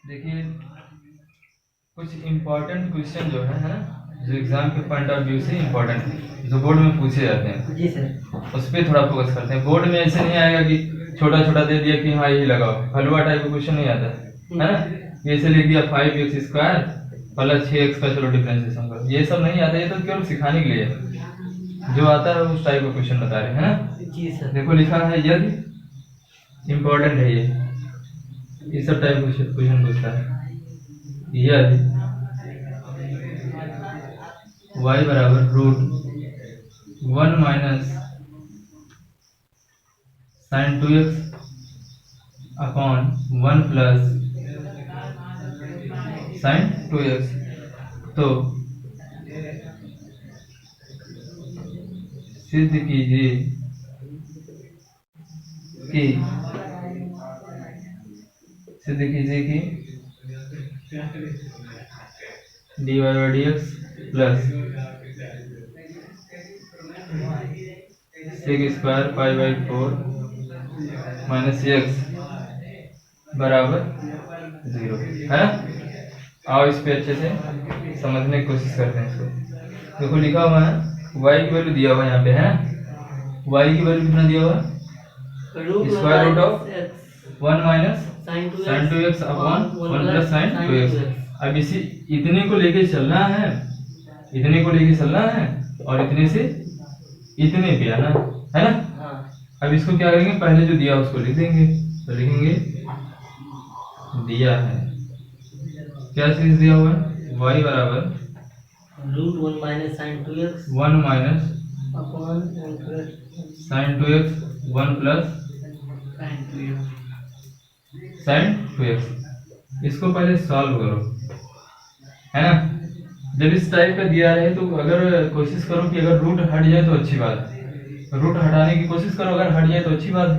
देखिए कुछ important question जो है ना, जो एग्जाम के पॉइंट ऑफ व्यू से इम्पोर्टेंट है, जो बोर्ड में पूछे जाते हैं जी सर, उस पर थोड़ा फोकस करते हैं। बोर्ड में ऐसे नहीं आएगा कि छोटा छोटा दे दिया कि हाँ यही लगाओ, हलवा टाइप का क्वेश्चन नहीं आता है ना। ऐसे लिख दिया 5x² प्लस 6x का चलो डिफरेंशिएशन करो, ये सब नहीं आता, ये तो केवल सिखाने के लिए है। जो आता है उस टाइप का क्वेश्चन बता रहे हैं ना। जी सर। देखो लिखा है यदि, इम्पोर्टेंट है ये सब टाइप क्वेश्चन पूछता है। यदि y बराबर √1 minus sin 2x upon 1 plus sin 2x, तो सिद्ध कीजिए कि dy by dx plus sec² π/4 minus x बराबर 0 है ना। आओ इस पे अच्छे से समझने की कोशिश करते हैं इसको। देखो लिखा हुआ है y की वैल्यू दिया हुआ है यहाँ पे है, y की वैल्यू कितना दिया हुआ है, square root of 1 minus sin 2x upon 1 plus sin 2x। अब इसी इतने को लेके चलना है, इतने को लेके चलना है और इतने से इतने पे आना है ना। अब इसको क्या करेंगे, पहले जो दिया उसको लिख देंगे, तो लिखेंगे दिया है क्या चीज दिया हुआ है, y बराबर √1 minus sin 2x 1 minus upon 1 plus sin 2x 1 plus sin 2x। इसको पहले सॉल्व करो है ना। जब इस टाइप का दिया है तो अगर कोशिश करो कि अगर रूट हट जाए तो अच्छी बात है, रूट हटाने की कोशिश करो, अगर हट जाए तो अच्छी बात,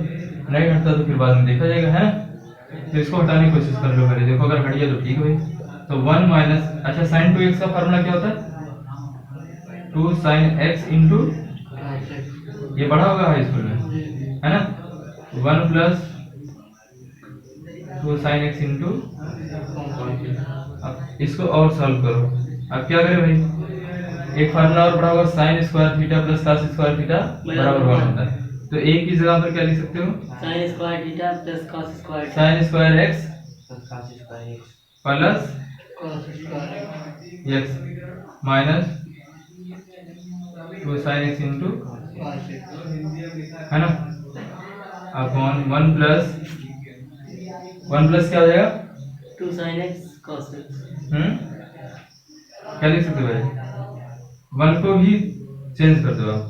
नहीं हटता तो फिर बाद में देखा जाएगा है ना। तो इसको हटाने की कोशिश कर लो पहले, देखो अगर हट जाए तो ठीक है। तो 1 माइनस, अच्छा sin 2x का फार्मूला क्या होता है, 2 sin x इंटू, ये पढ़ा होगा हाई स्कूल में है ना, 1 प्लस 2 sin x इंटू। अब इसको और सॉल्व करो। अब क्या करें भाई, एक फार्मूला और पढ़ा होगा sin square theta plus cos square theta बराबर 1 होता है। तो एक की जगह पर क्या लिख सकते हो, sin square theta plus cos square sin square x plus cos square x minus 2 sin x into है ना, अपॉन 1 प्लस क्या हो जाएगा 2 sin x cos x। क्या लिख सकते हो भाई, 1 को भी चेंज कर दो आप,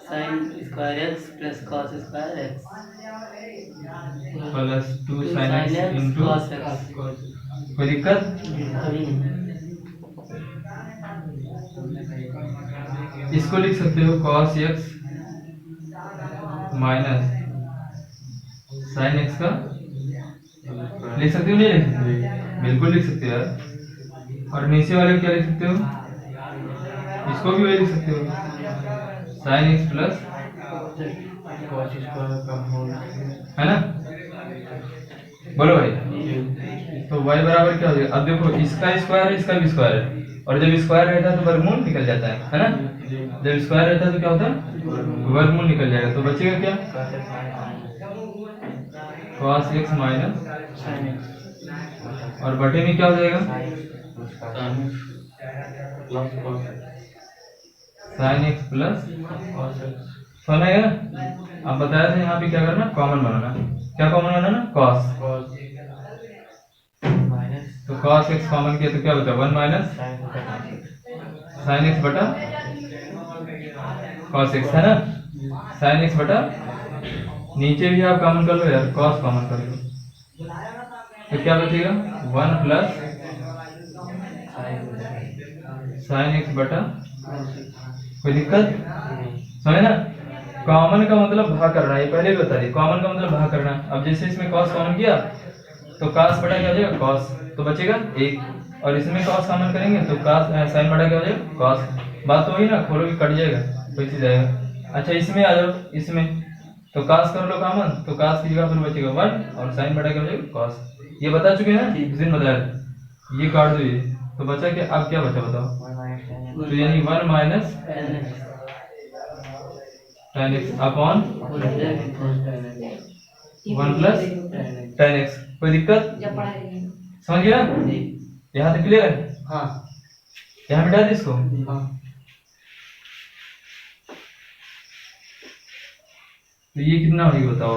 sin square x plus cos square x plus 2 sin x into cos x। कोई दिक्कत, इसको लिख सकते हो cos x minus sin x का लिख सकते हो, नहीं लिख सकते, बिल्कुल लिख सकते हो यार। और नीचे वाले को क्या लिख सकते हो, इसको भी वही लिख सकते हो, sin x प्लस है ना। बोलो भाई, तो y बराबर क्या हो जाएगा, अब देखो इसका स्क्वायर है, इसका भी स्क्वायर है, और जब स्क्वायर रहता है तो वर्गमूल निकल जाता है ना। जब स्क्वायर रहता है तो क्या होता है, वर्गमूल निकल जाएगा, तो बचेगा क्या, cos x minus sin x और बटे में क्या हो जाएगा, sin x प्लस सुना है ना। अब बताया था यहाँ पे क्या करना, कॉमन बनाना, क्या कॉमन बनाना, cos, तो cos x कॉमन किया तो क्या बचा 1 माइनस sin x बटा cos x है ना, sin x बटा, नीचे भी आप कॉमन कर लो यार, cos कॉमन कर लो, तो क्या बचेगा 1 प्लस sin x बटा, कोई दिक्कत समझे ना। कॉमन का मतलब भाग करना, ये पहले भी बता दी, कॉमन का मतलब भाग करना। अब जैसे इसमें cos कॉमन किया तो cos बटा क्या हो जाएगा cos, तो बचेगा 1, और इसमें cos कॉमन करेंगे तो cos sin बटा क्या हो जाएगा cos, बात तो वही ना, खोलो भी कट जाएगा, कोई चीज आएगा। अच्छा इसमें आ जाओ, इसमें तो cos कर लो कॉमन, तो cos की जगह पर बचेगा 1 और sin बटा क्या हो जाएगा cos, ये बता चुके हैं ना, उस दिन बताया था। ये काट दो ये, तो बचा क्या? अब क्या बचा बताओ? तो यानी 1 minus tan x upon 1 plus tan x। कोई दिक्कत समझ गया? यहाँ तक क्लियर है? हाँ यहाँ मिटा दे इसको। हाँ। तो ये कितना होगी बताओ?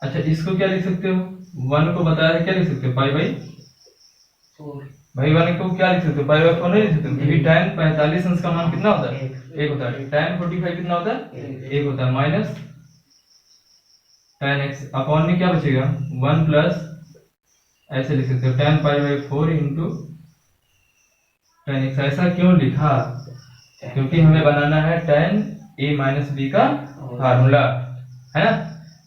अच्छा इसको क्या लिख सकते हो? 1 को बताया क्या लिख सकते हो? पाई बाई 4। भाई 1 को क्या लिख सकते हो? पाई बाई 4 नहीं लिख सकते हो, क्योंकि tan 45 अंश का मान कितना होता है? 1 होता है। tan 45 कितना होता है? 1 होता है। माइनस tan x अपॉन में क्या बचेगा? 1 प्लस, ऐसे लिख सकते हो tan pi by 4 into tan x। ऐसा क्यों लिखा? क्योंकि हमें बनाना है tan a माइनस बी का फार्मूला, है ना?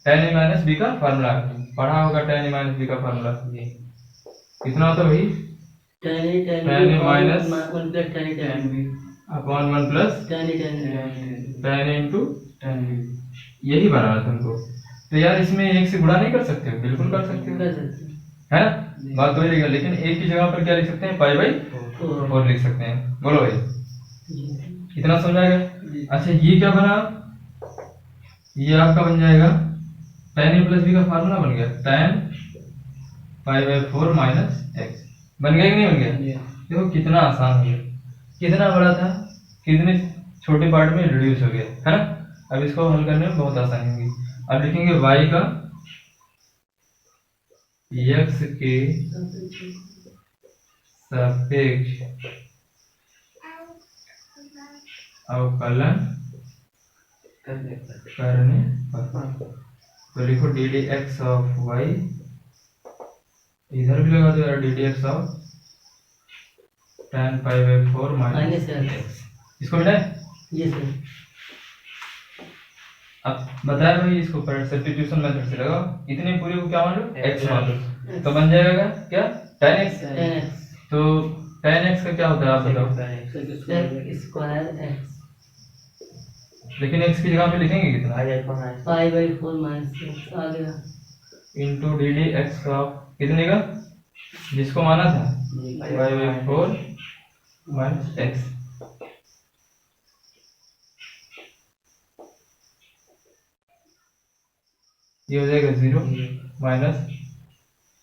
tan a माइनस बी का फार्मूला पढ़ा होगा। tan a माइनस बी का फार्मूला कितना होता है भाई? tan a minus 1 plus tan b upon 1 plus tan tan a into यही बनाना था हमको। तो यार इसमें एक से गुणा नहीं कर सकते हो? बिल्कुल कर सकते हो, है ना? बात तो ही, लेकिन एक की जगह पर क्या लिख सकते हैं? पाई बाई 4 लिख सकते हैं। बोलो भाई, इतना समझाएगा? अच्छा ये क्या बना? ये आपका बन जाएगा tan a प्लस बी का फार्मूला बन गया, tan pi by 4 minus x। बन गया कि नहीं बन गया? देखो कितना आसान हो गया, कितना बड़ा था, कितने छोटे पार्ट में रिड्यूस हो गया, है ना? अब इसको हल करने में बहुत आसानी होगी। अब लिखेंगे y का x के सापेक्ष अवकलन करने पर। तो लिखो D d x of y, इधर भी लगा दो यार, D d x of tan pi by 4 minus x। इसको मिटाए? ये सर। अब बताया भाई, इसको सब्स्टिट्यूशन मेथड से लगाओ, इतने पूरे को क्या मान लो? x मान लो, तो बन जाएगा क्या? tan x। तो tan x का क्या होता है आप बताओ? स्क्वायर x, लेकिन x की जगह पे लिखेंगे कितना? पाई बाई 4 माइनस x आ गया into d d x of कितने का, जिसको माना था? पाई बाई 4 माइनस x। ये हो जाएगा 0 माइनस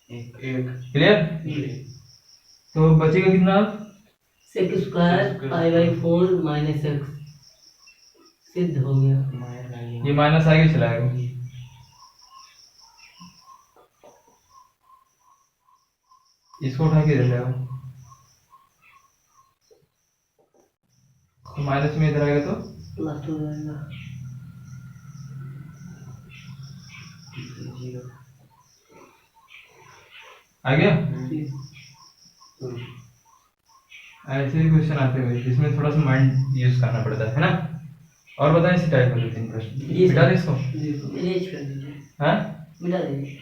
1। क्लियर? तो बचेगा कितना? Sec square pi by 4 minus x सिद्ध हो गया। ये माइनस आगे चला जाएगा। इसको उठा के इधर ले आओ, तो माइनस में इधर आएगा तो प्लस हो जाएगा। आ गया? ऐसे ही क्वेश्चन आते हुए जिसमें थोड़ा सा माइंड यूज करना पड़ता है ना? और बताएं इसी टाइप में 2-3 प्रश्न। मिटा दे इसको। इरेज कर दीजिए। हाँ मिटा दीजिए।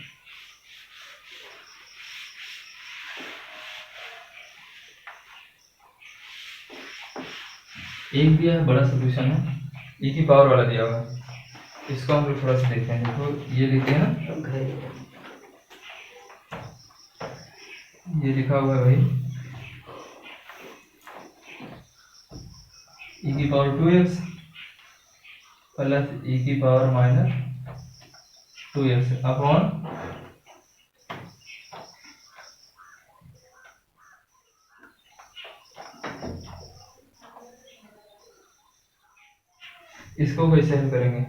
एक दिया है, बड़ा सा क्वेश्चन है, e की पावर वाला दिया होगा, इसको हम लोग थोड़ा सा देखते हैं। देखो ये लिखे हैं ना, ये लिखा हुआ है भाई e की पावर 2x प्लस e की पावर माइनस 2x अपॉन इसको कैसे हल करेंगे?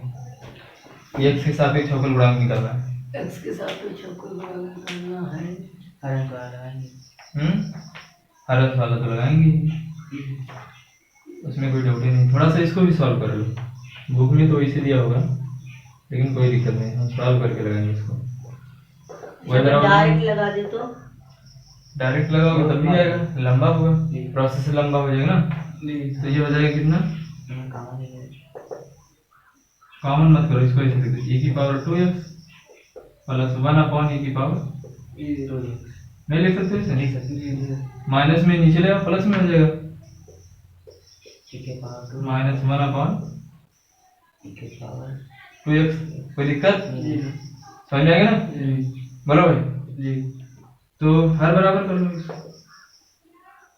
x के सापेक्ष अवकल गुणांक निकालना है। x के सापेक्ष अवकल गुणांक निकालना है। हरत वाला तो लगाएंगे, उसमें कोई डाउट ही नहीं। थोड़ा सा इसको भी सॉल्व कर लो, बुक में तो इसी दिया होगा, लेकिन कोई दिक्कत नहीं, हम सॉल्व करके लगाएंगे इसको। डायरेक्ट लगा दे तो डायरेक्ट लगाओगे तब भी आएगा, लंबा होगा, प्रोसेस लंबा हो जाएगा ना। तो ये हो जाएगा कितना? कॉमन मत करो, इसको ऐसे लिख दो, e की power 2x plus 1 upon e की पावर नहीं लिख सकते इसे? माइनस में नीचे ले आओ, प्लस में हो जाएगा माइनस 1 अपॉन 2x। कोई दिक्कत? समझ में आएगा ना? बोलो भाई जी तो हर बराबर कर लो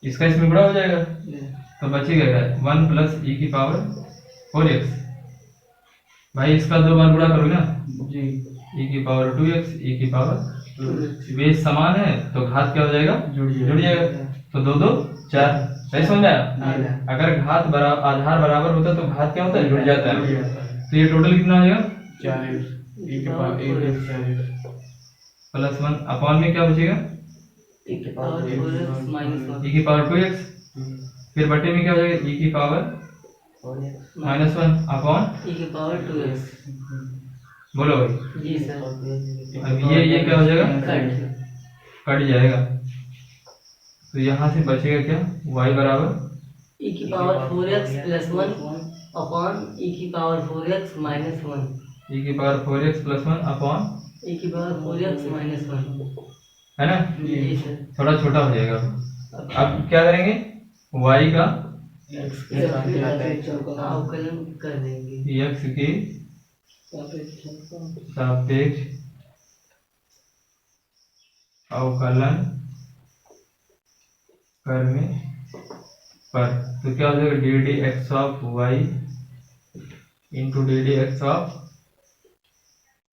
इसका इसमें गुणा हो जाएगा तो बचेगा क्या 1 प्लस ई की पावर 4x भाई इसका 2 बार गुणा करो ना जी ई की पावर 2x ई की पावर बेस समान है तो घात क्या हो जाएगा जुड़ जुड़ जाएगा तो 2 2 4 सही समझ आया अगर घात बराबर आधार बराबर होता तो घात क्या होता है जुड़ जाता है तो ये टोटल कितना हो जाएगा 4x e के power 8x 4x plus 1 upon में क्या बचेगा e की पावर 4x माइनस 1 ई की पावर 2x फिर बटे में क्या हो जाएगा ई की पावर माइनस 1 अपॉन e की पावर 2x बोलो भाई जी सर अब ये क्या हो जाएगा कट कट जाएगा तो यहाँ से बचेगा क्या y बराबर e की power 4x plus 1 upon e की पावर 4x माइनस 1 e की power 4x plus 1 upon e की पावर 4x माइनस 1 है ना जी सर थोड़ा छोटा हो जाएगा अब क्या करेंगे y का x के साथ जाता है अवकलन कर देंगे x के सापेक्ष अवकलन करने पर तो क्या हो जाएगा d d x of y into d d x of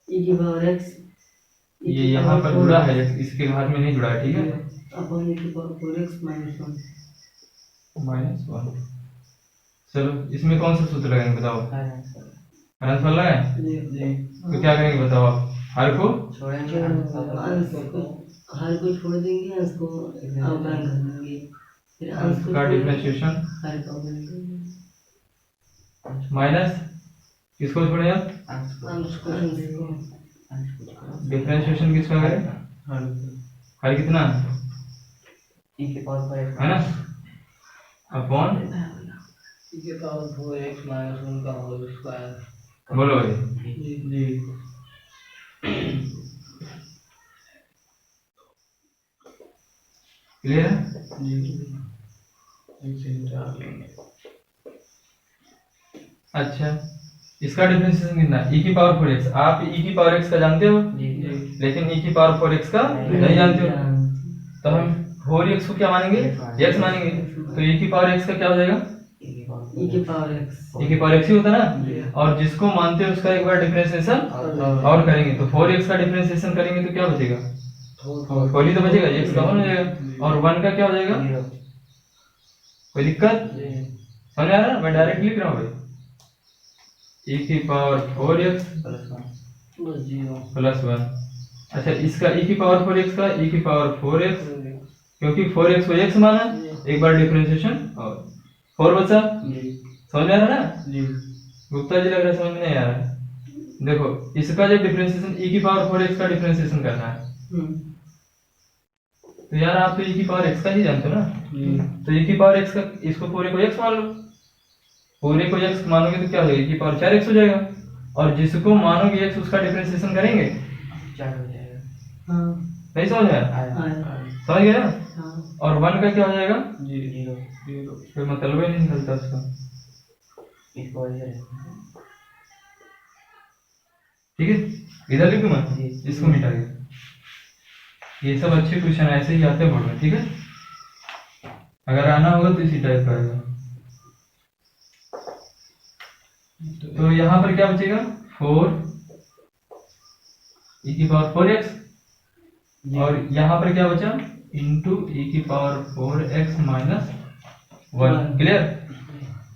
e की पावर x ये यहाँ पर जुड़ा है इसके घात में नहीं जुड़ा है ठीक है अपॉन e की पावर 4x माइनस 1 माइनस 1 चलो इसमें कौन सा सूत्र लगाएंगे बताओ हर फल लगाए जी तो क्या करेंगे बताओ आप हर को हर को छोड़ देंगे अंश को अवकलन कर देंगे फिर अंश का डिफरेंशिएशन हर का अवकलन करेंगे माइनस किसको छोड़े आप अंश को डिफरेंशिएशन किसका करें हर कितना e की पावर है ना अपॉन e की पावर 4x माइनस 1 का होल स्क्वायर बोलो भाई जी क्लियर है जी ऐसे निकाल लेंगे अच्छा इसका डिफरेंशिएशन कितना e की पावर 4x आप e की पावर x का जानते हो जी लेकिन e की पावर 4x का नहीं जानते हो तो हम 4x को क्या मानेंगे x मानेंगे तो e की पावर x का क्या हो जाएगा e की पावर x e की पावर x ही होता ना और जिसको मानते हैं उसका एक बार डिफरेंशिएशन और करेंगे तो 4x का डिफरेंशिएशन करेंगे तो क्या बचेगा 4 ही तो बचेगा x कॉमन हो जाएगा और 1 का क्या हो जाएगा कोई दिक्कत समझ आ रहा है मैं डायरेक्ट लिख रहा हूँ भाई e की पावर 4x प्लस 1 अच्छा इसका e की पावर 4x का e की पावर 4x क्योंकि 4x को x माना एक बार डिफरेंशिएशन और 4 बचा समझ आ रहा है ना जी गुप्ता जी लग रहा है समझ में नहीं आ रहा है देखो इसका जब डिफरेंशिएशन e की पावर 4x का डिफरेंशिएशन करना है तो यार आप तो e की पावर x का ही जानते हो ना तो e की पावर x का इसको पूरे को x मान लो पूरे को x मानोगे तो क्या हो जाएगा e की पावर 4x हो जाएगा और जिसको मानोगे x उसका डिफरेंशिएशन करेंगे 4 हो जाएगा नहीं समझ आया समझ गए ना और 1 का क्या हो जाएगा जी कोई मतलब ही नहीं निकलता उसका ठीक है इधर लिखूं मैं इसको मिटा के ये सब अच्छे क्वेश्चन ऐसे ही आते हैं बोर्ड में ठीक है अगर आना होगा तो इसी टाइप का आएगा तो यहाँ पर क्या बचेगा 4 e की पावर 4x और यहाँ पर क्या बचा इंटू e की पावर 4x माइनस 1 क्लियर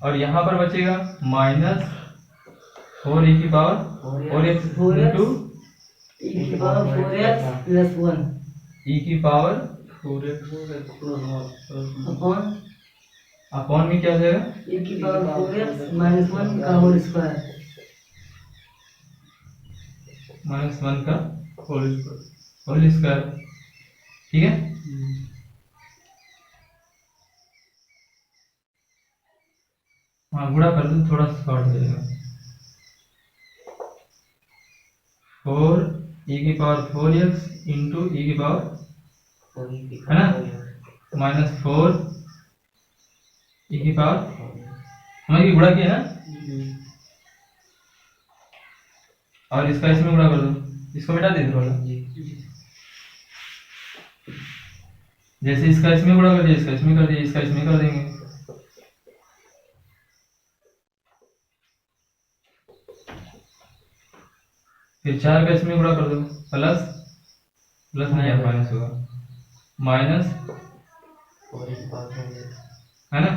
और यहाँ पर बचेगा माइनस 4 e की पावर 4x इंटू e की पावर 4x प्लस 1 e की पावर 4x अपॉन अपॉन में क्या हो जाएगा e की पावर 4x माइनस 1 का होल स्क्वायर माइनस 1 का होल स्क्वायर ठीक है हाँ गुणा कर दो थोड़ा शॉर्ट हो जाएगा 4 e की पावर 4x इंटू e की पावर है ना माइनस 4 e की पावर हमारी गुणा किया ना और इसका इसमें गुणा कर दो इसको मिटा दे थोड़ा जैसे इसका इसमें गुणा कर दिया, इसका इसमें कर दिया, इसका इसमें कर देंगे। फिर 4 का इसमें गुणा कर दो, प्लस प्लस नहीं है, माइनस होगा, माइनस है ना।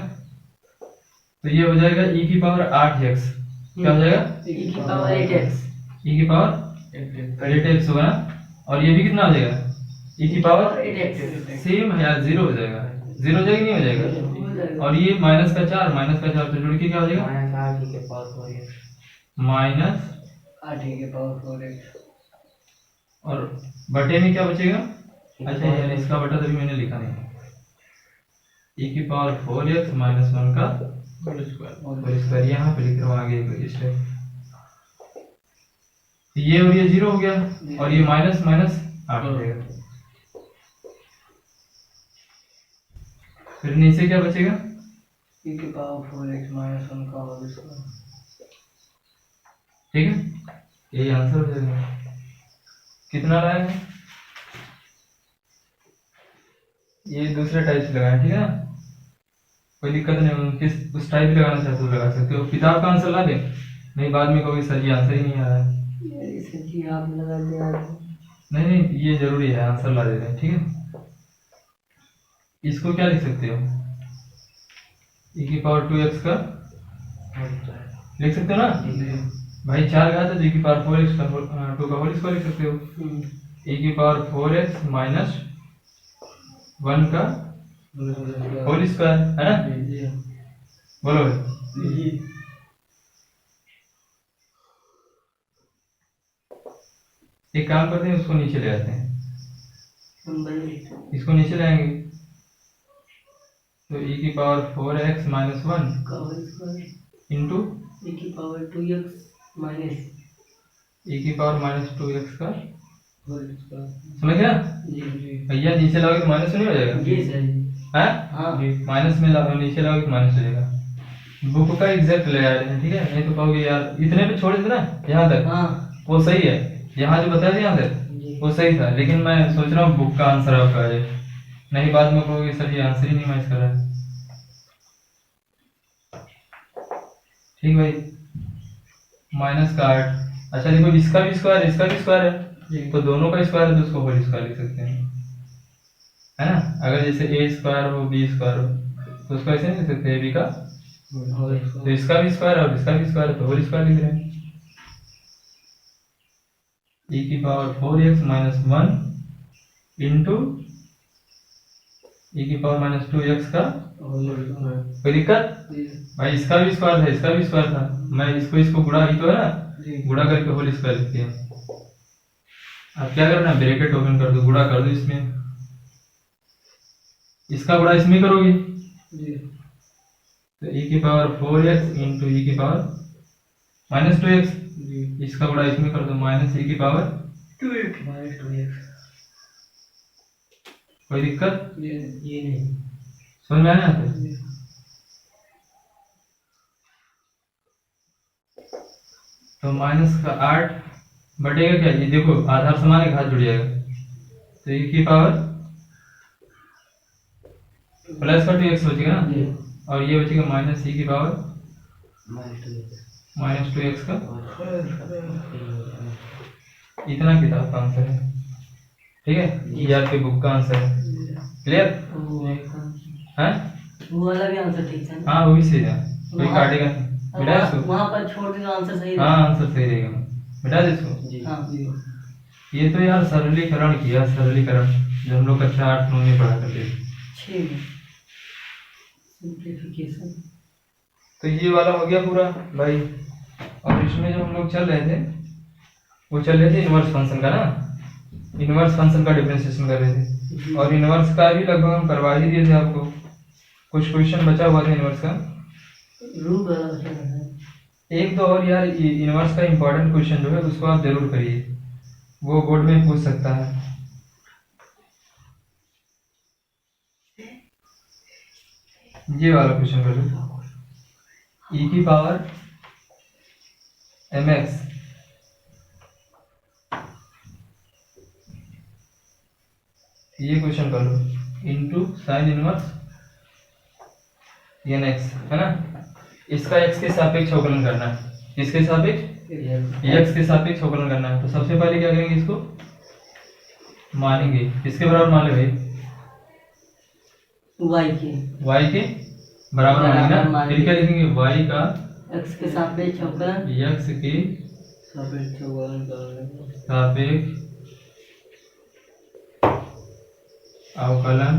तो ये हो जाएगा e की पावर 8x, क्या हो जाएगा e की पावर 8x, e की पावर 8x होगा ना। और ये भी कितना हो जाएगा e की पावर 8x सेम है यार, 0 हो जाएगा, 0 हो जाएगा नहीं हो जाएगा। और ये माइनस का 4 तो जुड़ के क्या हो जाएगा माइनस 8 के पावर 4x, और बटे में क्या बचेगा। अच्छा यार इसका बटा तभी मैंने लिखा नहीं, e की पावर 4x माइनस 1 का होल स्क्वायर। होल स्क्वायर, यहाँ पे लिख रहा हूँ आगे स्टेप। ये और ये 0 हो गया, और ये माइनस माइनस 8 हो जाएगा। फिर नीचे क्या बचेगा, e की पावर 4x माइनस 1 का होल स्क्वायर। ठीक है, यही आंसर हो जाएगा। कितना लाए हैं, ये दूसरे टाइप से लगाए, ठीक है ना, कोई दिक्कत नहीं। किस उस टाइप लगाना चाहते हो लगा सकते हो, किताब का आंसर ला दे, नहीं बाद में कहोगे सर ये आंसर ही नहीं आ रहा है। सर जी आप लगा दिया। नहीं नहीं ये जरूरी है, आंसर ला देते हैं, ठीक है। इसको क्या लिख सकते हो, e की पावर 2x का लिख सकते हो ना भाई, 4 का तो e की पावर 4x का 2 का होल स्क्वायर लिख सकते हो। e की पावर 4x माइनस 1 का होल स्क्वायर है ना, बोलो भाई। एक काम करते हैं, उसको नीचे ले आते हैं, इसको नीचे लाएंगे, तो e की पावर 4x माइनस 1 का होल स्क्वायर इंटू e की पावर 2x माइनस e की पावर माइनस 2x का होल स्क्वायर। समझ गया जी भैया, नीचे लाओगे तो माइनस नहीं हो जाएगा, जी सर जी। है हाँ माइनस में लाओ, नीचे लाओगे तो माइनस हो जाएगा। बुक का एग्जैक्ट ले आए हैं, ठीक है, नहीं तो कहोगे यार इतने पे छोड़ देते ना, यहाँ तक हाँ वो सही है, यहाँ जो बताया था यहाँ तक जी वो सही था, लेकिन मैं सोच रहा हूँ बुक का आंसर आपका आ जाए, नहीं बाद में कहोगे सर ये आंसर ही नहीं मैच कर रहा है। ठीक भाई, माइनस का 8। अच्छा देखो इसका भी स्क्वायर, इसका भी स्क्वायर है, तो दोनों का स्क्वायर है तो उसको होल स्क्वायर लिख सकते हैं, है ना। अगर जैसे a स्क्वायर हो b स्क्वायर हो तो उसको ऐसे नहीं लिख सकते ab का, तो इसका भी स्क्वायर है और इसका भी स्क्वायर है तो होल स्क्वायर लिख रहे हैं। e की power 4x minus 1 into e की पावर माइनस 2x का कोई दिक्कत भाई, इसका भी स्क्वायर था, इसका भी स्क्वायर था, मैं इसको गुणा ही तो है ना, गुणा करके होल स्क्वायर लिख दिया। अब क्या करना है, ब्रैकेट ओपन कर दो, गुणा कर दो, इसमें इसका गुणा इसमें करोगे तो e की पावर 4x इंटू e की पावर माइनस 2x, इसका गुणा इसमें कर दो, माइनस e की पावर 2x माइनस 2x। कोई दिक्कत ये नहीं समझ में आया यहाँ पे। तो माइनस का 8 बटेगा क्या, ये देखो आधार समान है, घात जुड़ जाएगा, तो e की पावर प्लस का 2x बचेगा ना, और ये बचेगा माइनस e की पावर माइनस 2x का। इतना किताब का आंसर है, ठीक है, ये आपके बुक का आंसर है। क्लियर है, वो वाला भी आंसर ठीक था ना? हाँ वो भी सही है, कोई काटेगा नहीं, मिटा इसको, वहाँ पर छोड़ दे तो आंसर सही हाँ आंसर सही रहेगा, मिटा दे इसको। हाँ ये तो यार सरलीकरण किया, सरलीकरण जो हम लोग कक्षा 8-9 में पढ़ा करते थे। ठीक है, सिंप्लीफिकेशन। तो ये वाला हो गया पूरा भाई। और इसमें जो हम लोग चल रहे थे वो चल रहे थे इनवर्स फंक्शन का ना, इनवर्स फंक्शन का डिफरेंशिएशन कर रहे थे, और इनवर्स का भी लगभग हम करवा ही दिए थे आपको, कुछ क्वेश्चन बचा हुआ था इनवर्स का, रूट वाला बचा है। एक दो और यार इनवर्स का इम्पोर्टेंट क्वेश्चन जो है उसको आप जरूर करिए, वो बोर्ड में पूछ सकता है। ये वाला क्वेश्चन कर लो, e की पावर mx ये क्वेश्चन कर लो, into sine inverse n x, है ना। इसका एक्स के सापेक्ष अवकलन करना है, इसके सापेक्ष एक्स के सापेक्ष अवकलन करना है। तो सबसे पहले क्या करेंगे, इसको मानेंगे, किसके बराबर मान ले भाई, y के बराबर मानेंगे ना। फिर क्या लिखेंगे, y का x के सापेक्ष अवकलन x के सापेक्ष अवकलन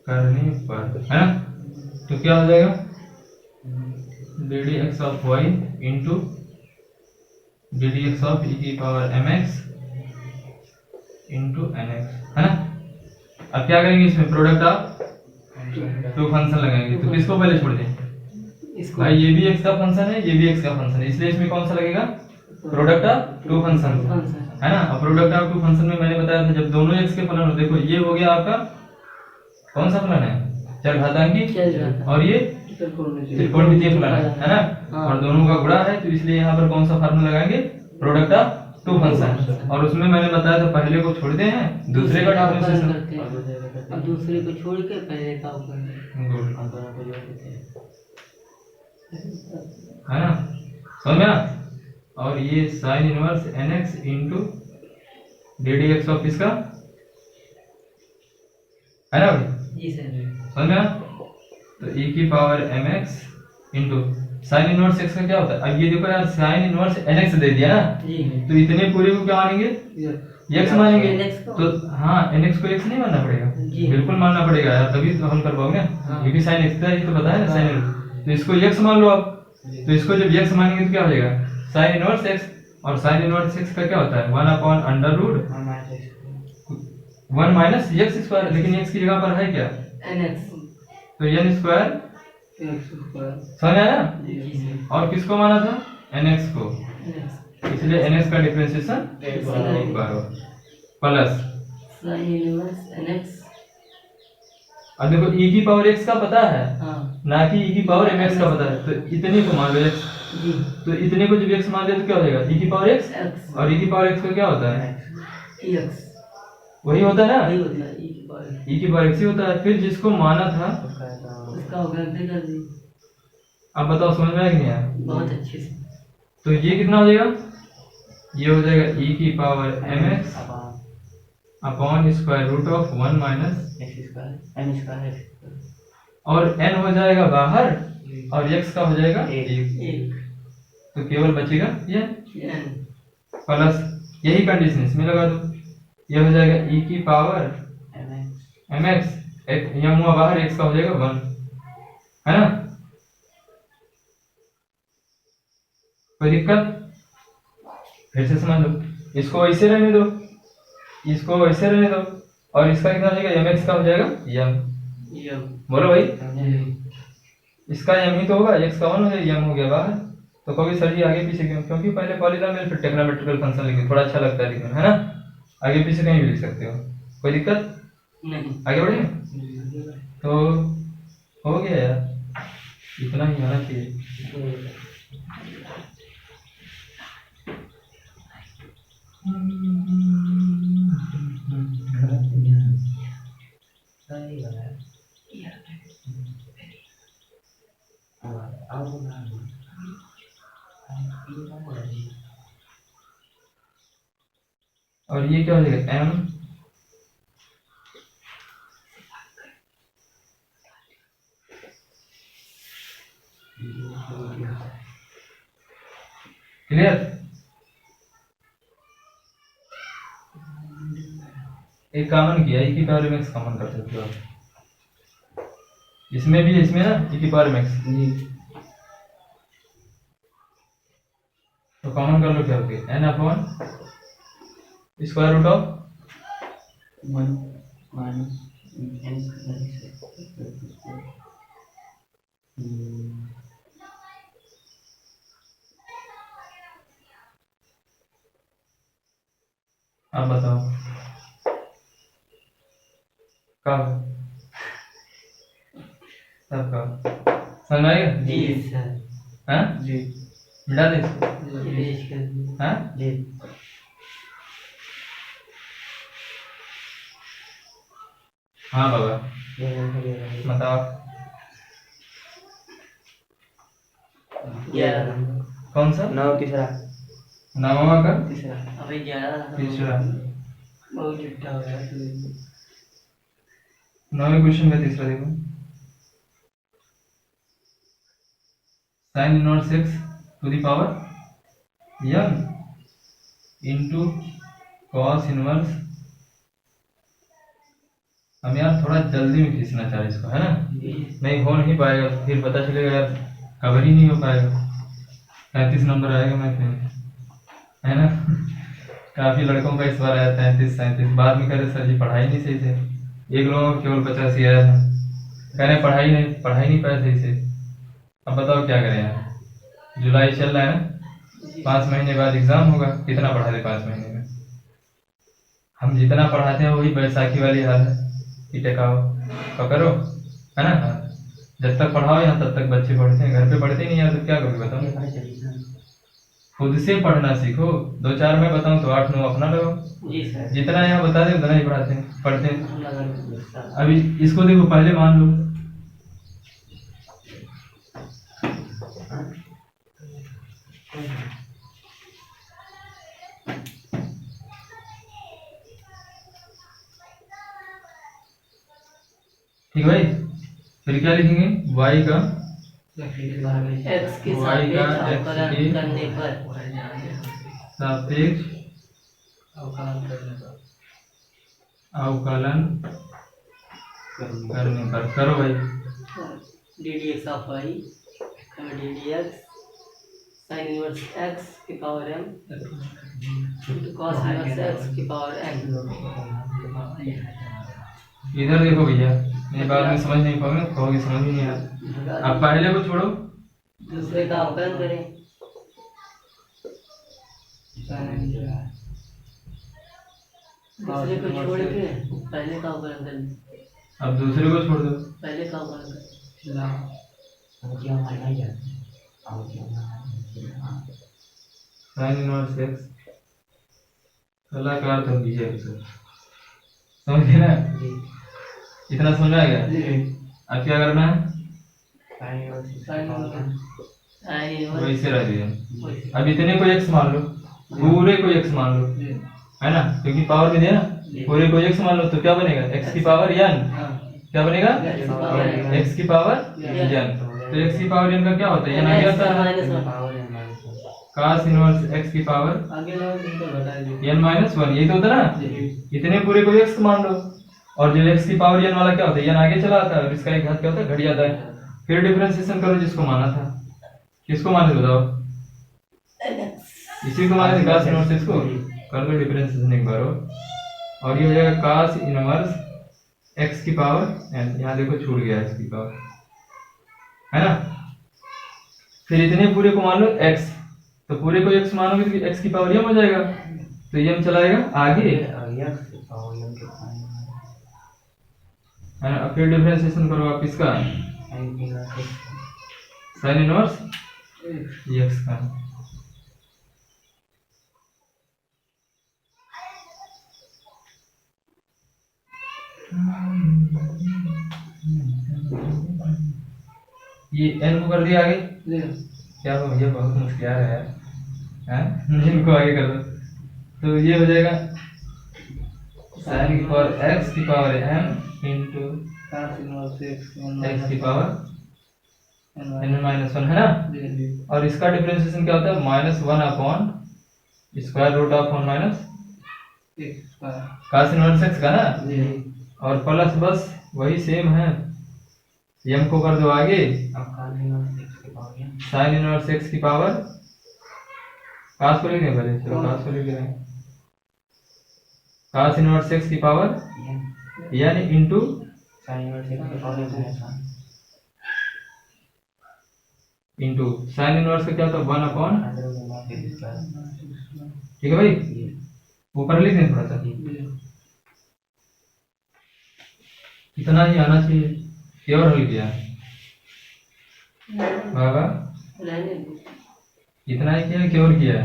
करने पर, है ना। तो क्या हो जाएगा, d d x of y into d d x of e की power m x into n x, है ना। अब क्या करेंगे, इसमें प्रोडक्ट ऑफ टू फंक्शन लगाएंगे। तो किसको पहले छोड़ दें, भाई ये भी एक्स का फंक्शन है, ये भी एक्स का फंक्शन है, इसलिए इसमें कौन सा लगेगा, प्रोडक्ट ऑफ टू फंक्शन, है ना। और प्रोडक्ट ऑफ टू फंक्शन में मैंने बताया था, जब दोनों एक्स के फलन हो, देखो ये हो गया आपका कौन सा फलन है, चरघातांकी, और ये त्रिकोणमितीय फलन है ना। और दोनों का गुणा है, तो इसलिए यहाँ पर कौन सा फार्मूला लगाएंगे, प्रोडक्ट ऑफ टू फंक्शन। और उसमें मैंने बताया था पहले को छोड़ते हैं, दूसरे का डिफरेंशिएशन, अब दूसरे को छोड़ के पहले का अवकलन, है ना, समझ में ना। और ये sine inverse n x into d d x of किसका, है ना भाई, जी सर, समझ में ना। तो e की power mx into sine inverse x का क्या होता है। अब ये देखो यार, साइन इनवर्स nx दे दिया ना, तो इतने पूरे को क्या मानेंगे, x मानेंगे। तो हाँ, nx को x नहीं मानना पड़ेगा, बिल्कुल मानना पड़ेगा यार, तभी तो हम कर पाओगे ना, क्योंकि साइन x था, ये तो बताया ना साइन। तो इसको x मान लो आप, तो इसको जब x मानेंगे तो क्या हो जाएगा, साइन इनवर्स x। और साइन इनवर्स x का क्या होता है, 1/√1 माइनस x स्क्वायर, लेकिन x की जगह पर है क्या, nx, तो n स्क्वायर, समझ आया ना। और किसको माना था, nx को, इसलिए nx का differentiation plus sine inverse nx। अब देखो e की पावर x का पता है, ना कि e की पावर mx का पता है, तो इतने को मान लो x। तो इतने को जब x मान लिया तो क्या हो जाएगा, e की पावर x, और e की पावर x का क्या होता है, वही होता है ना, e की पावर x ही होता है। फिर जिसको माना था उसका अवकलन कर दी। अब बताओ समझ में आया कि नहीं आया, बहुत अच्छे से। तो ये कितना हो जाएगा, ये हो जाएगा e की power mx upon square root of 1 minus और n हो जाएगा बाहर, और x का हो जाएगा 1, तो केवल बचेगा ये प्लस, यही कंडीशन इसमें लगा दो, ये हो जाएगा e की पावर mx, यह हुआ बाहर, x का हो जाएगा 1, है ना। कोई दिक्कत, फिर से समझ लो, इसको ऐसे रहने दो, इसको ऐसे रहने दो, और इसका कितना हो जाएगा, mx का हो जाएगा m, बोलो भाई, इसका m ही तो होगा, x का 1 हो जाएगा, m हो गया बाहर। तो कभी सर जी आगे पीछे क्यों, क्योंकि पहले पॉलीनॉमियल फिर ट्रिग्नोमेट्रिकल फंक्शन लिखेंगे, थोड़ा अच्छा लगता है लिखना, है ना। आगे पीछे कहीं भी लिख सकते हो, कोई दिक्कत नहीं। आगे बढ़े, तो हो गया यार, इतना ही होना चाहिए। और ये क्या हो जाएगा, m क्लियर। एक कॉमन किया, e की पावर mx कॉमन कर सकते हो, इसमें भी, इसमें ना e की पावर mx, तो कॉमन कर लो, क्या हो गया, n upon square root of 1 minus आप बताओ कब, सब कब समझ आएगा, जी सर, हाँ जी मिटा दे, पेश कर दी। हाँ जी हाँ बाबा बताओ। 11 कौन सा? 9 तीसरा। 9वां का तीसरा। अभी 11 तीसरा। बहुत चिट्ठा हो गया। 9वें क्वेश्चन का तीसरा देखो। Sine inverse x to the power n into cos inverse. हम यार थोड़ा जल्दी में खींचना चाह रहे इसको, है ना? नहीं हो नहीं पाएगा, फिर पता चलेगा यार कवर ही नहीं हो पाएगा। 35 नंबर आएगा मैथ में, है ना? काफी लड़कों का इस बार आया 33 37। बाद में कह रहे सर जी पढ़ाई नहीं सही से। एक लोगों को केवल 85 आया था। कह रहे पढ़ाई नहीं पाया सही से। अब बताओ क्या करें यार? जुलाई चल रहा है ना, 5 महीने बाद एग्जाम होगा। कितना पढ़ा दे 5 महीने में? हम जितना पढ़ाते हैं वही बैसाखी वाली हाल है कि टेकाओ पकड़ो, है ना? जब तक पढ़ाओ यहाँ तब तक बच्चे पढ़ते हैं, घर पे पढ़ते ही नहीं यार। तो क्या करोगे बताओ? खुद से पढ़ना सीखो। 2-4 मैं बताऊं तो 8-9 अपना लगाओ। जी सर। जितना यहाँ बता दे उतना ही पढ़ते हैं। लगा। अभी इसको देखो, पहले मान लो ठीक है भाई। फिर क्या लिखेंगे? y का x के y का सापेक्ष x अवकलन के करने पर सापेक्ष अवकलन करने पर करो भाई। ddx of y ddx sin inverse x की power m into cos inverse x की पावर n। इधर देखो भैया, ये बात में समझ नहीं पाओगे, कहोगे समझ ही नहीं आया। अब पहले को छोड़ो, दूसरे का अवकलन करें। दूसरे को छोड़ के पहले का अवकलन करें। अब दूसरे को छोड़ दो। पहले का अवकलन करें। साइन इनवर्स एक्स कलाकार तो दीजिए समझ गए ना? इतना समझ में आ गया? अब क्या करना है? वैसे रह दिया। अब इतने को x मान लो, पूरे को x मान लो, है ना? क्योंकि पावर में दिया ना, पूरे को x मान लो तो क्या बनेगा? x की पावर n। क्या बनेगा? x की पावर n। तो x की पावर n का क्या होता है? n आगे आता है cos इनवर्स x की पावर n माइनस 1। ये तो होता है ना? इतने पूरे को x मान लो, और जो x की पावर n वाला क्या होता है? n आगे चला आता है और इसका एक घात क्या होता है? घट जाता है। फिर डिफरेंशिएशन करो जिसको माना था। किसको माने थे बताओ? इसी को माने थे, cos इनवर्स x को। कर दो डिफरेंशिएशन एक बार और ये हो जाएगा cos इनवर्स x की पावर n। यहाँ देखो छूट गया x की पावर, है ना? फिर इतने पूरे को मान लो x, तो पूरे को x मानोगे तो x की पावर m हो जाएगा, तो m चलाएगा आगे, है ना? फिर डिफरेंशिएशन करो आप इसका साइन इनवर्स x का। ये n को कर दिया आगे। क्या हो भैया, बहुत मुश्किल आ रहा है हैं? इनको आगे कर दो तो ये हो जाएगा साइन की पावर x की पावर m इंटू x की पावर n माइनस 1, है ना? और इसका डिफरेंशिएशन क्या होता है? -1 upon square root of 1 minus cos inverse x का ना, और प्लस बस वही सेम है। m को कर दो आगे, साइन इनवर्स x की पावर cos को लिख दें पहले, चलो cos को लिख दें। cos इनवर्स x की power n into sine inverse का क्या होता है? 1 अपॉन, ठीक है भाई? ऊपर लिख दें थोड़ा सा, इतना ही आना चाहिए। केवल हल किया बाबा, इतना ही किया, केवल किया है।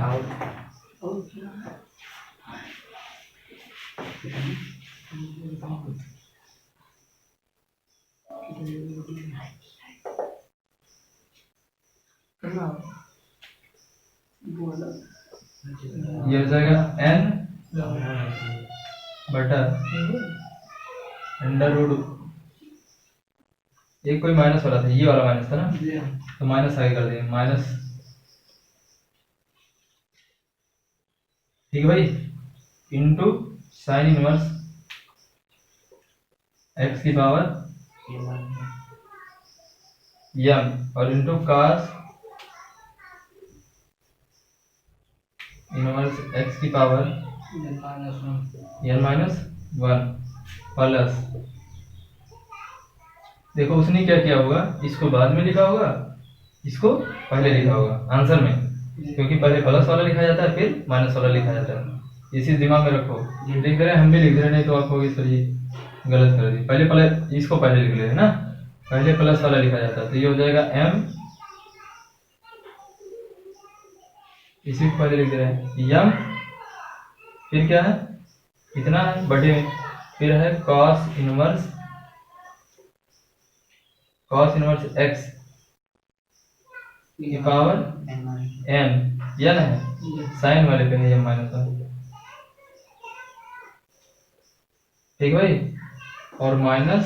ये हो जाएगा n बटा अंडर रूट, एक कोई माइनस वाला था, ये वाला माइनस था ना, तो माइनस आगे कर देंगे माइनस, ठीक है भाई, इंटू साइन इनवर्स x की पावर m और इंटू कास इनवर्स x की पावर n माइनस 1 प्लस, देखो उसने क्या किया होगा, इसको बाद में लिखा होगा, इसको पहले लिखा होगा आंसर में, क्योंकि पहले प्लस वाला लिखा जाता है फिर माइनस वाला लिखा जाता है, इसी दिमाग में रखो। लिख रहे हैं हम भी लिख रहे, नहीं तो आप होगी सर ये गलत कर दी, पहले इसको पहले लिख ले है ना, पहले प्लस वाला लिखा जाता है, तो ये हो जाएगा m, इसी को पहले लिख रहे हैं m, फिर क्या है इतना है बटे में, फिर है cos इनवर्स x की पावर n है, साइन वाले पे है m माइनस 1, ठीक है भाई, और माइनस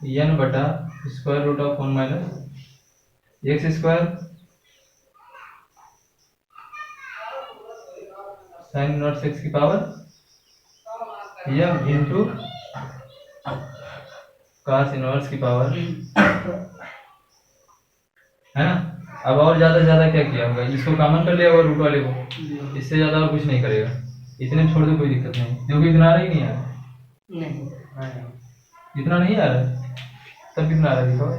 n बटा square root of 1 minus x square sine inverse x की power m into cos inverse की पावर, है ना। अब और ज्यादा क्या किया होगा, इसको कॉमन कर लिया होगा रूट वाले को, इससे ज्यादा और कुछ नहीं करेगा, इतने छोड़ दो कोई दिक्कत नहीं, क्योंकि इतना आ रहा ही नहीं आ रहा, इतना नहीं आ रहा है, तब कितना आ रहा है दिखाओ,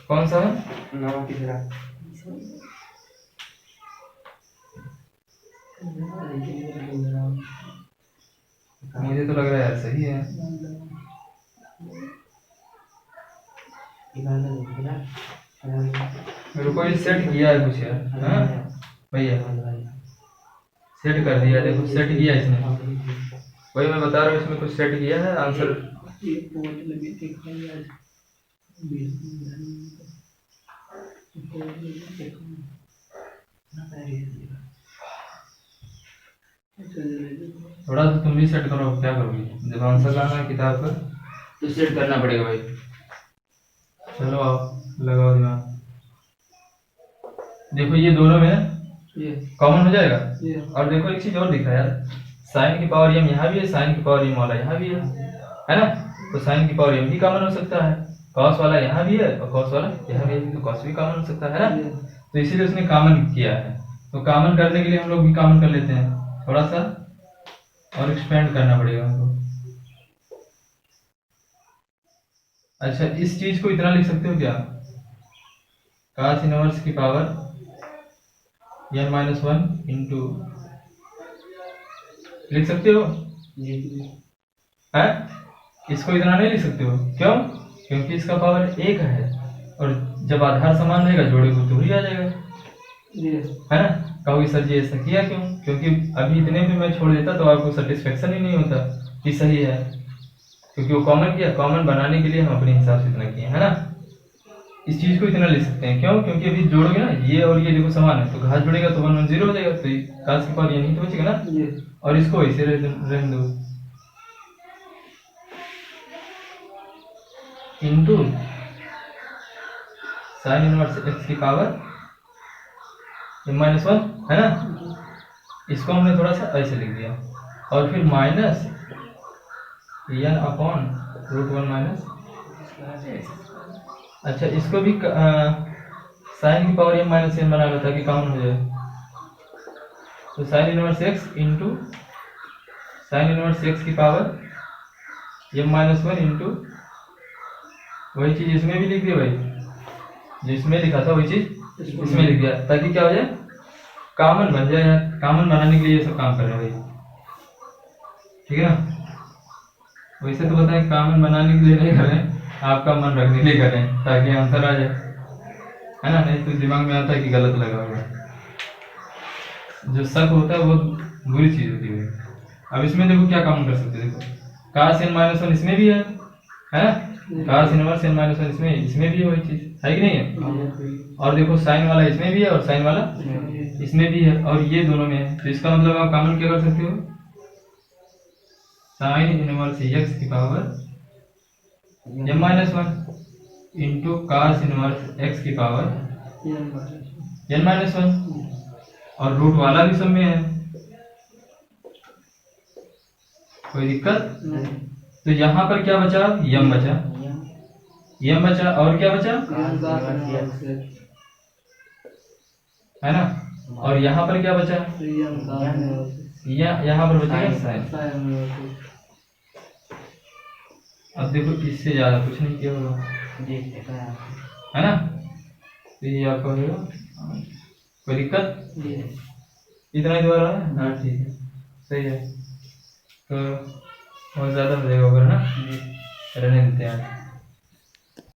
कौन सा है, मुझे तो लग रहा है यार सही है, रुको ये सेट किया है कुछ यार, हाँ भैया सेट कर दिया, देखो सेट किया इसने, वही मैं बता रहा हूँ, इसमें कुछ सेट किया है आंसर, थोड़ा सा तुम भी सेट करो, क्या करोगे जब आंसर लाना है किताब का तो सेट करना पड़ेगा भाई, चलो आओ लगाओ दिमाग, देखो ये दोनों में कॉमन हो जाएगा, और देखो एक चीज और दिखा यार, साइन की पावर m यहाँ भी है, साइन की पावर m वाला यहाँ भी है ना, तो साइन की पावर m भी कॉमन हो सकता है, कॉस वाला यहाँ भी है और कॉस वाला यहाँ भी है, तो कॉस भी कॉमन हो सकता है ना, तो इसीलिए उसने कॉमन किया है, तो कॉमन करने के लिए हम लोग भी कॉमन कर लेते हैं, थोड़ा सा और एक्सपेंड करना पड़ेगा हमको। अच्छा इस चीज को इतना लिख सकते हो क्या, cos इनवर्स की पावर n माइनस 1 इंटू, लिख सकते हो है, इसको इतना नहीं लिख सकते हो, क्यों, क्योंकि इसका पावर 1 है, और जब आधार समान रहेगा जोड़ेगा तो ही आ जाएगा, है ना। कहोगे सर जी ऐसा किया क्यों, क्योंकि अभी इतने भी मैं छोड़ देता तो आपको सेटिस्फेक्शन ही नहीं होता कि सही है, क्योंकि वो कॉमन किया, कॉमन बनाने के लिए हम अपने हिसाब से इतना किए, है ना। इस चीज को इतना लिख सकते हैं, क्यों, क्योंकि अभी जोड़ोगे ना ये और ये देखो समान है, तो घात जुड़ेगा तो 1 1 0 हो जाएगा, तो काश के पावर ये नहीं तो बचेगा ना, और इसको ऐसे रहने दो इंटू साइन इनवर्स x की पावर m माइनस 1, है ना, इसको हमने थोड़ा सा ऐसे लिख दिया, और फिर minus n upon root 1 minus, अच्छा इसको भी साइन की पावर m माइनस n बना लो ताकि कॉमन हो जाए, तो sign inverse x into sine inverse x की पावर m माइनस 1 इंटू वही चीज इसमें भी लिख दिया भाई, जिसमें लिखा था वही चीज इसमें लिख दिया, ताकि क्या हो जाए कॉमन बन जाए, कॉमन बनाने के लिए ये सब काम कर रहे हैं भाई, ठीक है ना। वैसे तो पता है कॉमन बनाने के लिए नहीं कर रहे हैं, आपका मन रखने के लिए कर रहे हैं ताकि आंसर आ जाए, है ना, नहीं तो दिमाग में आता है कि गलत लगा हुआ है, जो शक होता है वो बुरी चीज होती है। अब इसमें देखो क्या कॉमन कर सकते हैं, देखो cos n माइनस वन इसमें भी है ना? cos inverse n minus one इसमें भी है, वही चीज है कि नहीं है? और देखो साइन वाला इसमें भी है और साइन वाला इसमें भी है, और ये दोनों में है, तो इसका मतलब आप कॉमन क्या कर सकते हो? साइन इनवर्स x की power m minus one into cos inverse x की पावर n माइनस वन, और रूट वाला भी सब में है, कोई दिक्कत? तो यहाँ पर क्या बचा? m बचा, m बचा, और क्या बचा? है ना? और यहाँ पर क्या बचा? यहाँ पर बचेगा साइन। अब देखो इससे ज्यादा कुछ नहीं किया होगा, है ना? तो ये आपका होगा, कोई दिक्कत? इतना ही द्वारा है? हाँ ठीक है, सही है। तो बहुत ज्यादा हो जाएगा, ना रहने देते हैं।